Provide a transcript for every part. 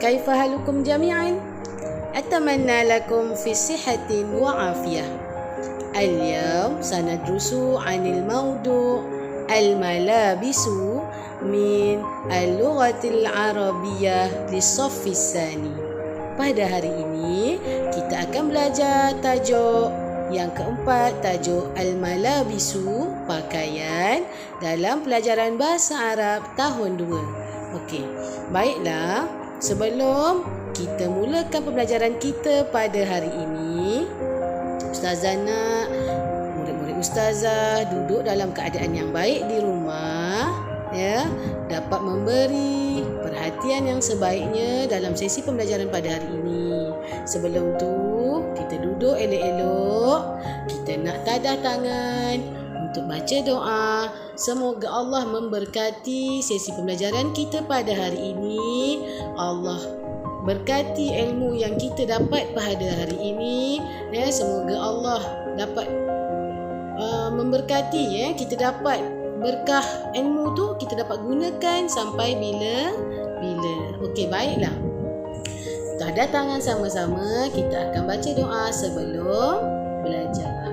كيف حالكم جميعا؟ أتمنى لكم في صحة وعافية. اليوم سندرس عن الموضوع الملابس من اللغة العربية للصف الثاني. Pada hari ini kita akan belajar tajuk yang keempat, tajuk Al-Malabisu, pakaian, dalam pelajaran bahasa Arab tahun 2. Okey, baiklah. Sebelum kita mulakan pembelajaran kita pada hari ini, Ustazah nak murid-murid Ustazah duduk dalam keadaan yang baik di rumah, ya, dapat memberi perhatian yang sebaiknya dalam sesi pembelajaran pada hari ini. Sebelum tu, kita duduk elok-elok, kita nak tadah tangan untuk baca doa. Semoga Allah memberkati sesi pembelajaran kita pada hari ini. Allah berkati ilmu yang kita dapat pada hari ini. Ya, semoga Allah dapat memberkati, ya, kita dapat berkah ilmu tu kita dapat gunakan sampai bila-bila. Okey, baiklah. Tadah tangan sama-sama, kita akan baca doa sebelum belajar.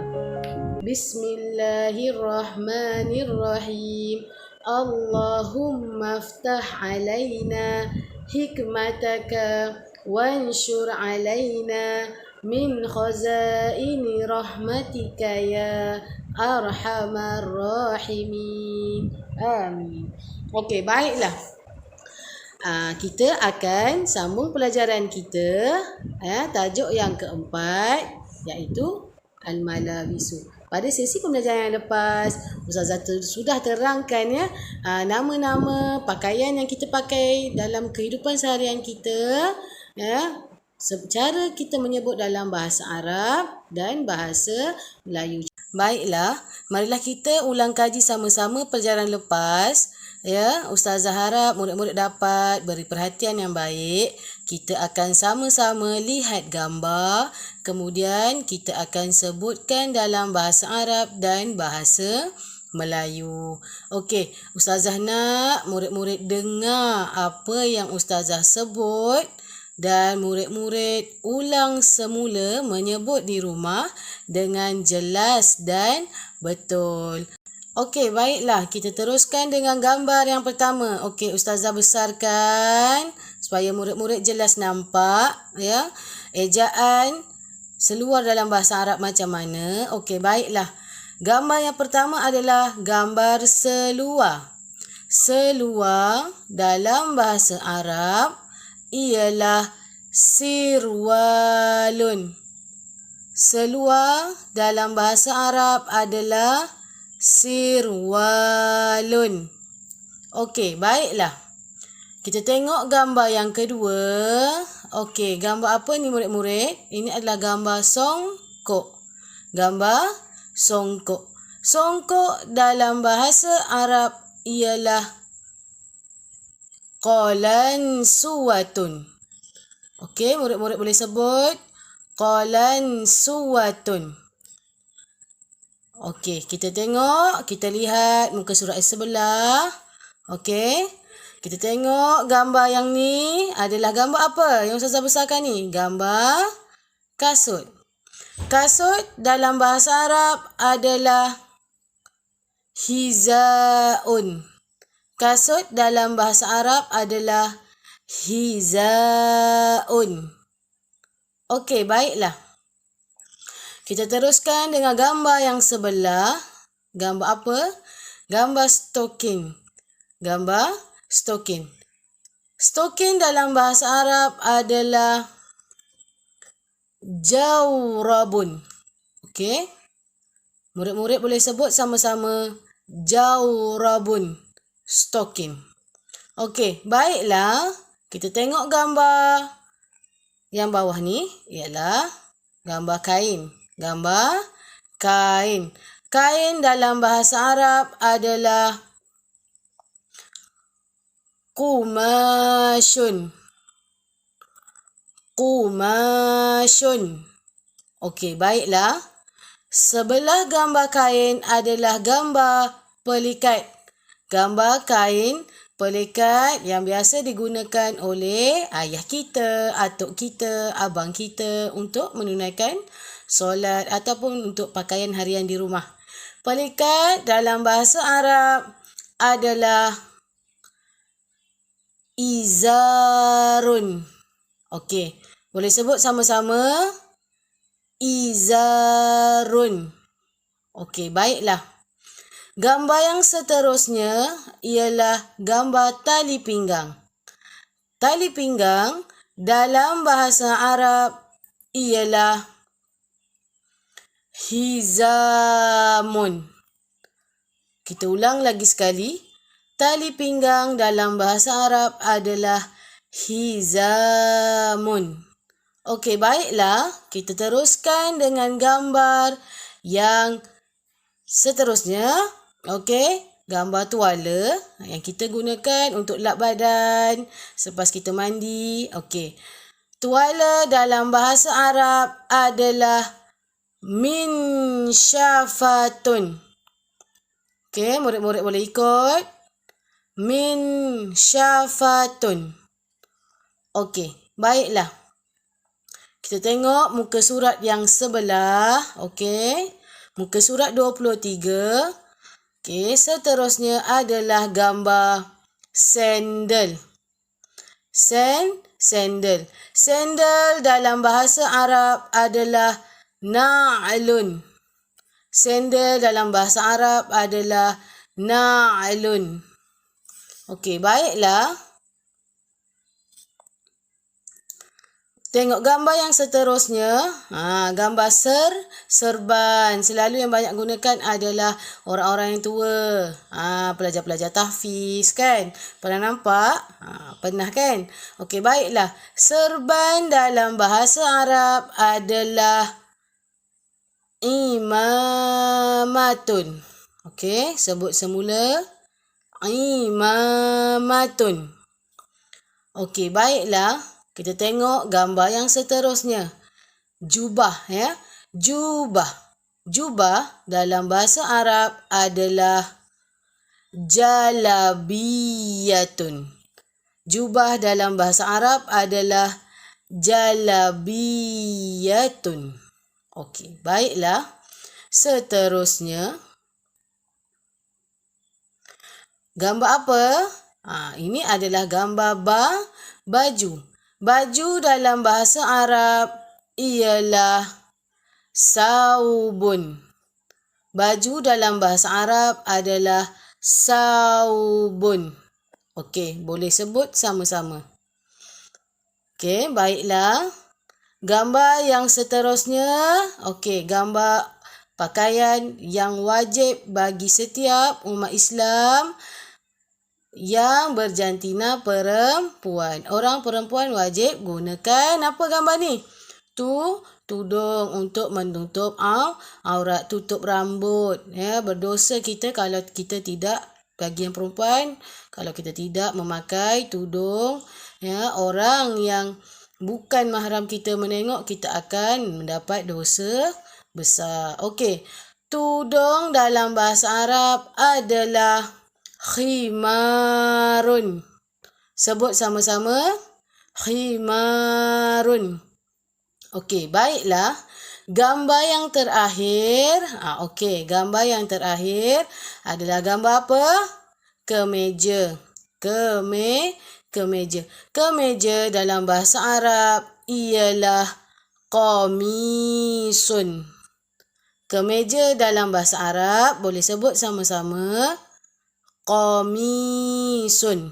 Bismillahirrahmanirrahim. Allahumma aftah alaina hikmataka wanshur alaina min khazaini rahmatika ya arhamar rahimin. Amin. Okey, baiklah. Kita akan sambung pelajaran kita, tajuk yang keempat, iaitu Al-Malabisu. Pada sesi pembelajaran yang lepas, Ustazah sudah terangkan, ya, nama-nama pakaian yang kita pakai dalam kehidupan seharian kita, ya, cara kita menyebut dalam bahasa Arab dan bahasa Melayu. Baiklah, marilah kita ulang kaji sama-sama pelajaran lepas. Ya, Ustazah harap murid-murid dapat beri perhatian yang baik. Kita akan sama-sama lihat gambar, kemudian kita akan sebutkan dalam bahasa Arab dan bahasa Melayu. Okey, Ustazah nak murid-murid dengar apa yang Ustazah sebut dan murid-murid ulang semula menyebut di rumah dengan jelas dan betul. Okey, baiklah. Kita teruskan dengan gambar yang pertama. Okey, Ustazah besarkan supaya murid-murid jelas nampak, ya, ejaan seluar dalam bahasa Arab macam mana. Okey, baiklah. Gambar yang pertama adalah gambar seluar. Seluar dalam bahasa Arab ialah sirwalun. Seluar dalam bahasa Arab adalah sirwalun. Okey, baiklah. Kita tengok gambar yang kedua. Okey, gambar apa ni murid-murid? Ini adalah gambar songkok. Gambar songkok. Songkok dalam bahasa Arab ialah qalansuwatun. Okey, murid-murid boleh sebut qalansuwatun. Okey, kita tengok, kita lihat muka surat sebelah. Okey, kita tengok gambar yang ni adalah gambar apa yang Ustazah besarkan ni? Gambar kasut. Kasut dalam bahasa Arab adalah hizaun. Kasut dalam bahasa Arab adalah hizaun. Okey, baiklah. Kita teruskan dengan gambar yang sebelah. Gambar apa? Gambar stokin. Gambar stokin. Stokin dalam bahasa Arab adalah jawrabun. Okey. Murid-murid boleh sebut sama-sama jawrabun. Stokin. Okey, baiklah. Kita tengok gambar yang bawah ni ialah gambar kain. Gambar kain. Kain dalam bahasa Arab adalah qumashun. Qumashun. Okey, baiklah. Sebelah gambar kain adalah gambar pelikat. Gambar kain Pelikat yang biasa digunakan oleh ayah kita, atuk kita, abang kita untuk menunaikan solat ataupun untuk pakaian harian di rumah. Pelikat dalam bahasa Arab adalah izarun. Okey, boleh sebut sama-sama. Izarun. Okey, baiklah. Gambar yang seterusnya ialah gambar tali pinggang. Tali pinggang dalam bahasa Arab ialah hizamun. Kita ulang lagi sekali. Tali pinggang dalam bahasa Arab adalah hizamun. Okey, baiklah. Kita teruskan dengan gambar yang seterusnya. Okey, gambar tuala yang kita gunakan untuk lap badan selepas kita mandi. Okey. Tuala dalam bahasa Arab adalah minsyafatun. Okey, murid-murid boleh ikut. Minsyafatun. Okey, baiklah. Kita tengok muka surat yang sebelah. Okey. Muka surat 23. Okey, seterusnya adalah gambar sandal. Sandal. Sandal dalam bahasa Arab adalah na'lun. Sandal dalam bahasa Arab adalah na'lun. Okey, baiklah. Tengok gambar yang seterusnya. Gambar serban. Selalu yang banyak gunakan adalah orang-orang yang tua. Pelajar-pelajar tahfiz kan. Pernah nampak? Pernah kan? Okey, baiklah. Serban dalam bahasa Arab adalah imamatun. Okey, sebut semula. Imamatun. Okey, baiklah. Kita tengok gambar yang seterusnya. Jubah, ya. Jubah. Jubah dalam bahasa Arab adalah jalabiyatun. Jubah dalam bahasa Arab adalah jalabiyatun. Okey, baiklah. Seterusnya. Gambar apa? Ini adalah gambar baju. Baju dalam bahasa Arab ialah saubun. Baju dalam bahasa Arab adalah saubun. Okey, boleh sebut sama-sama. Okey, baiklah. Gambar yang seterusnya. Okey, gambar pakaian yang wajib bagi setiap umat Islam yang berjantina perempuan. Orang perempuan wajib gunakan apa gambar ni? Tudung untuk menutup aurat, tutup rambut. Ya, berdosa kita kalau kita tidak, bagi yang perempuan, kalau kita tidak memakai tudung. Ya, orang yang bukan mahram kita menengok, kita akan mendapat dosa besar. Okey, tudung dalam bahasa Arab adalah khimarun. Sebut sama-sama. Khimarun. Okey, baiklah. Gambar yang terakhir. Okey, gambar yang terakhir adalah gambar apa? Kemeja. Kemeja. Kemeja dalam bahasa Arab ialah qamisun. Kemeja dalam bahasa Arab boleh sebut sama-sama. Qamisun.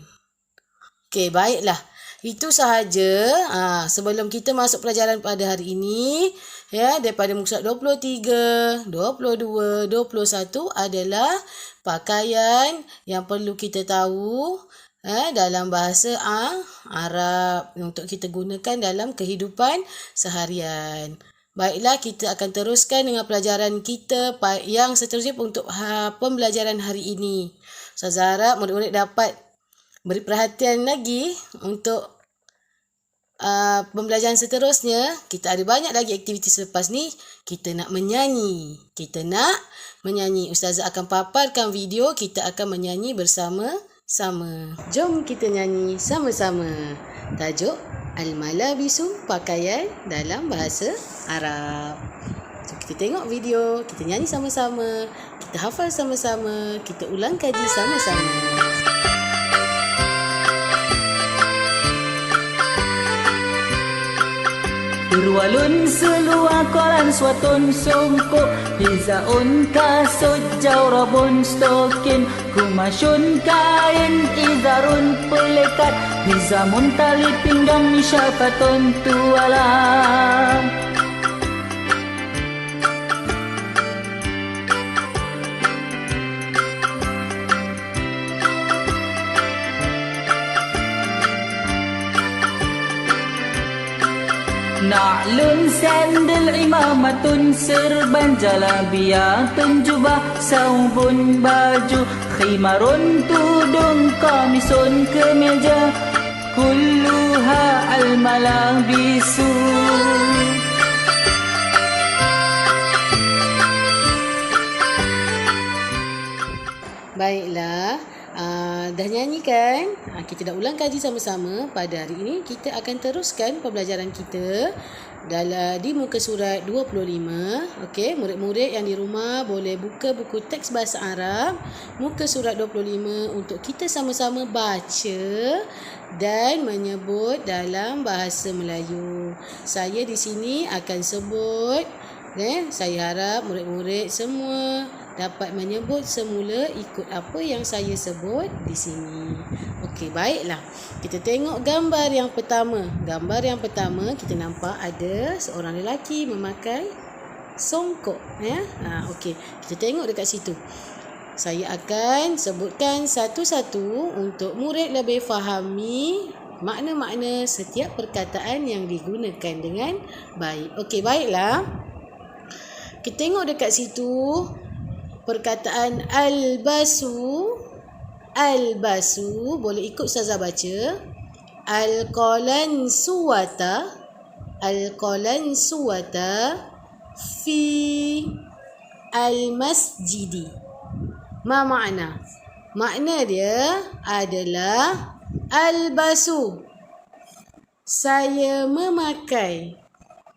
Okey, baiklah. Itu sahaja. Sebelum kita masuk pelajaran pada hari ini, ya, daripada muka surat 23, 22, 21 adalah pakaian yang perlu kita tahu dalam bahasa Arab untuk kita gunakan dalam kehidupan seharian. Baiklah, kita akan teruskan dengan pelajaran kita yang seterusnya untuk pembelajaran hari ini. Ustazah harap murid-murid dapat beri perhatian lagi untuk pembelajaran seterusnya. Kita ada banyak lagi aktiviti selepas ni. Kita nak menyanyi. Ustazah akan paparkan video. Kita akan menyanyi bersama sama. Jom kita nyanyi sama-sama. Tajuk Al-Malabisu, pakaian dalam bahasa Arab. So, kita tengok video, kita nyanyi sama-sama, kita hafal sama-sama, kita ulang kaji sama-sama. Irwalun selua kolan suatun sungko Hizaun kasut jawrabun stokin Kumasyun kain izarun pelekat Hizamun tali pinggang syafatun tualam Na'lun sandal imamatun serban jalabiyah penjubah saubun baju khimarun tudung kamisun kemeja kulluha al-malabisu. Baiklah, dah nyanyi kan? Kita dah ulang kaji sama-sama. Pada hari ini kita akan teruskan pembelajaran kita di muka surat 25. Okey, murid-murid yang di rumah boleh buka buku teks bahasa Arab muka surat 25 untuk kita sama-sama baca dan menyebut dalam bahasa Melayu. Saya di sini akan sebut. Saya harap murid-murid semua dapat menyebut semula ikut apa yang saya sebut di sini. Okey, baiklah. Kita tengok gambar yang pertama. Gambar yang pertama kita nampak ada seorang lelaki memakai songkok. Okey, kita tengok dekat situ. Saya akan sebutkan satu-satu untuk murid lebih fahami makna-makna setiap perkataan yang digunakan dengan baik. Okey, baiklah. Kita tengok dekat situ perkataan albasu. Albasu boleh ikut Ustazah baca. Al-qalan suwata. Al-qalan suwata fi al-masjidi. Ma makna? Makna dia adalah albasu. Saya memakai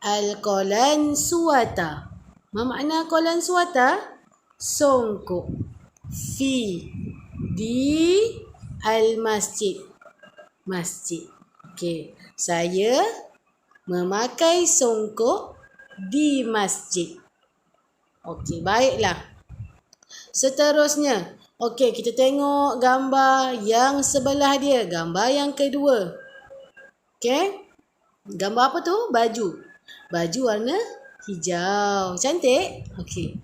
al-qalan suwata. Ma makna qalan suwata? Songkok. Fi di al-masjid. Masjid. Okey. Saya memakai songkok di masjid. Okey, baiklah. Seterusnya. Okey, kita tengok gambar yang sebelah dia. Gambar yang kedua. Okey. Gambar apa tu? Baju. Baju warna hijau. Cantik? Okey.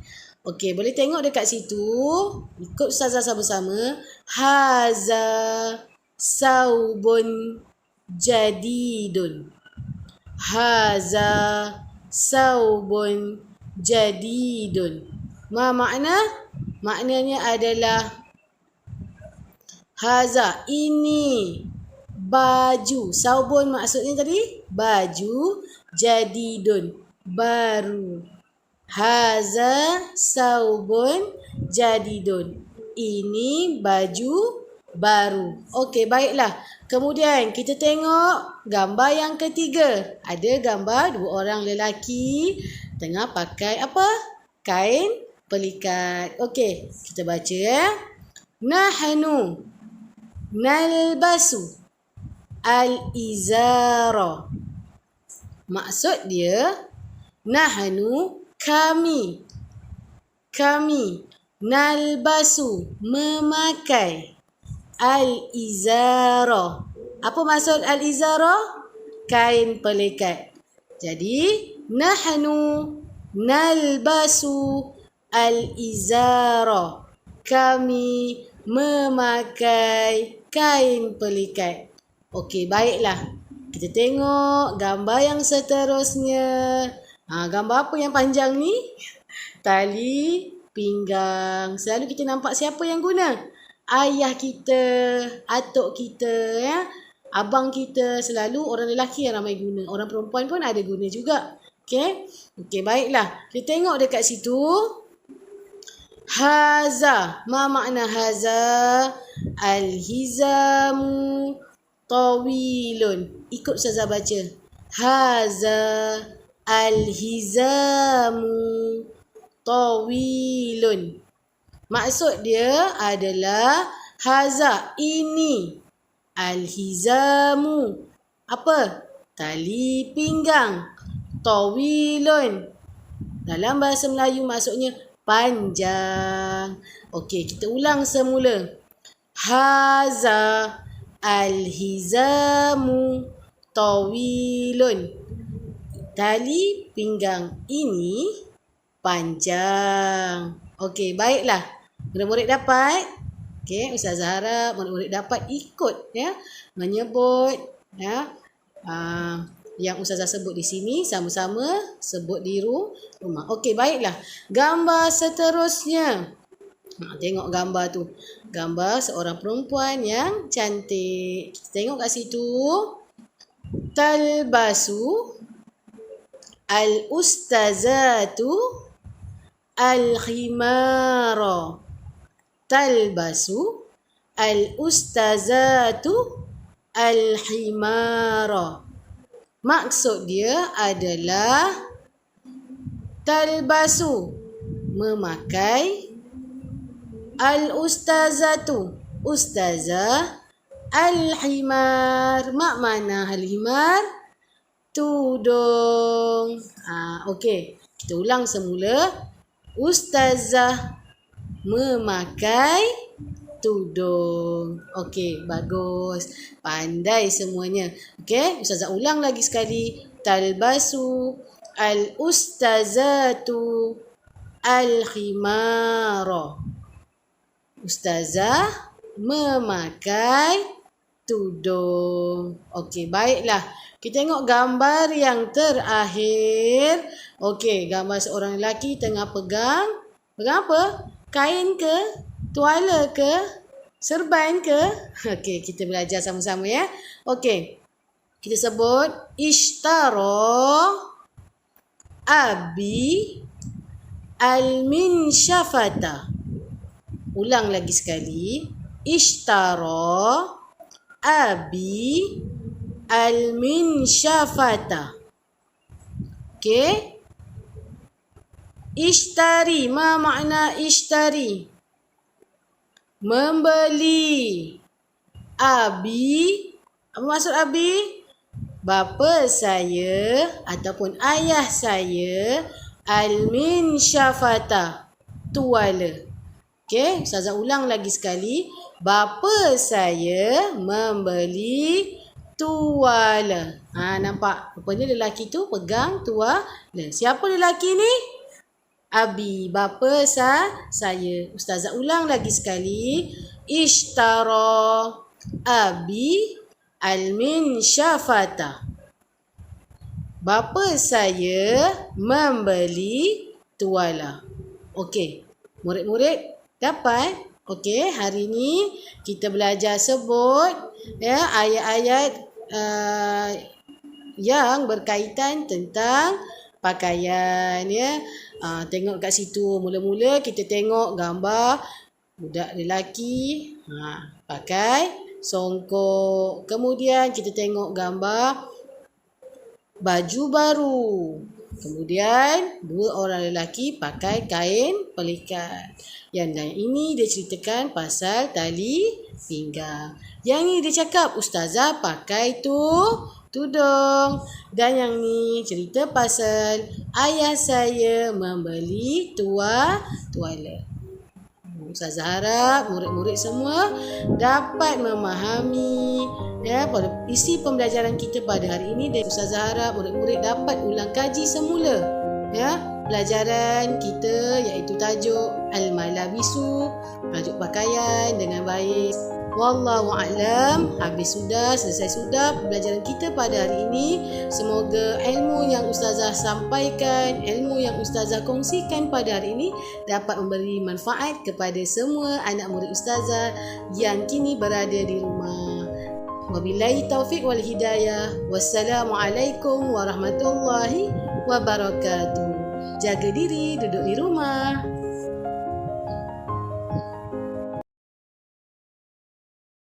Okey, boleh tengok dekat situ. Ikut Ustazah sama-sama. Haza saubun jadidun. Haza saubun jadidun. Ma makna? Maknanya adalah haza, ini baju. Saubun maksudnya tadi baju, jadidun baru. Haza saubun jadidun. Ini baju baru. Okey, baiklah. Kemudian kita tengok gambar yang ketiga. Ada gambar dua orang lelaki tengah pakai apa? Kain pelikat. Okey, kita baca ya. Nahnu nalbasu al-izara. Maksud dia nahnu kami nalbasu memakai al-izara. Apa maksud al-izara? Kain pelikat. Jadi nahnu nalbasu al-izara. Kami memakai kain pelikat. Okey, baiklah. Kita tengok gambar yang seterusnya. Gambar apa yang panjang ni? Tali pinggang. Selalu kita nampak siapa yang guna? Ayah kita, atuk kita, ya. Abang kita, selalu orang lelaki yang ramai guna. Orang perempuan pun ada guna juga. Okey, baiklah. Kita tengok dekat situ. Haza. Ma makna haza? Al-hizamu tawilun. Ikut Ustazah baca. Haza al-hizamu tawilun. Maksud dia adalah haza, ini. Al-hizamu. Apa? Tali pinggang. Tawilun. Dalam bahasa Melayu maksudnya panjang. Okey, kita ulang semula. Haza al-hizamu tawilun. Tali pinggang ini panjang. Okey, baiklah. Murid-murid dapat? Okey, Ustazah harap murid-murid dapat ikut ya, menyebut ya. Yang Ustazah sebut di sini sama-sama sebut di rumah. Okey, baiklah. Gambar seterusnya. Tengok gambar tu. Gambar seorang perempuan yang cantik. Kita tengok kat situ. Talbasu al-ustazatu al-khimara. Talbasu al-ustazatu al-khimara. Maksud dia adalah talbasu, memakai, al-ustazatu, ustazah, al-himar. Mak mana al-himar? Tudung. Okey, kita ulang semula. Ustazah memakai tudung. Okey, bagus. Pandai semuanya. Okey, Ustazah ulang lagi sekali. Talbasu al-ustazatu al-khimara. Ustazah memakai tudung. Okey, baiklah. Kita tengok gambar yang terakhir. Okey, gambar seorang lelaki tengah pegang apa? Kain ke? Tuala ke? Serban ke? Okey, kita belajar sama-sama ya. Okey. Kita sebut ishtara abi al-minshafata. Ulang lagi sekali. Ishtara abi al-minshafata. Okey. Ishtari. Ma makna ishtari? Membeli. Abi. Apa maksud abi? Bapa saya ataupun ayah saya al-minshafata. Tuala. Okey, Ustazah ulang lagi sekali. Bapa saya membeli tuala. Nampak? Rupanya lelaki tu pegang tuala. Siapa lelaki ni? Abi, bapa saya. Ustazah ulang lagi sekali. Ishtara abi al-minshafata. Bapa saya membeli tuala. Okey, murid-murid dapat? Okey, hari ni kita belajar sebut ya ayat-ayat yang berkaitan tentang pakaian ya. Tengok kat situ, mula-mula kita tengok gambar budak lelaki pakai songkok. Kemudian kita tengok gambar baju baru. Kemudian dua orang lelaki pakai kain pelikat. Yang ini dia ceritakan pasal tali pinggang. Yang ni dia cakap ustazah pakai tudung. Dan yang ni cerita pasal ayah saya membeli tuala. Ustazah harap murid-murid semua dapat memahami ya isi pembelajaran kita pada hari ini, dan Ustazah harap murid-murid dapat ulang kaji semula ya pelajaran kita, iaitu tajuk Al-Malabisu, tajuk pakaian dengan baik. Wallahu a'lam. Selesai sudah pembelajaran kita pada hari ini. Semoga ilmu yang ustazah sampaikan, ilmu yang ustazah kongsikan pada hari ini dapat memberi manfaat kepada semua anak murid ustazah yang kini berada di rumah. Wabillahi taufiq wal hidayah. Wassalamualaikum warahmatullahi wabarakatuh. Jaga diri, duduk di rumah.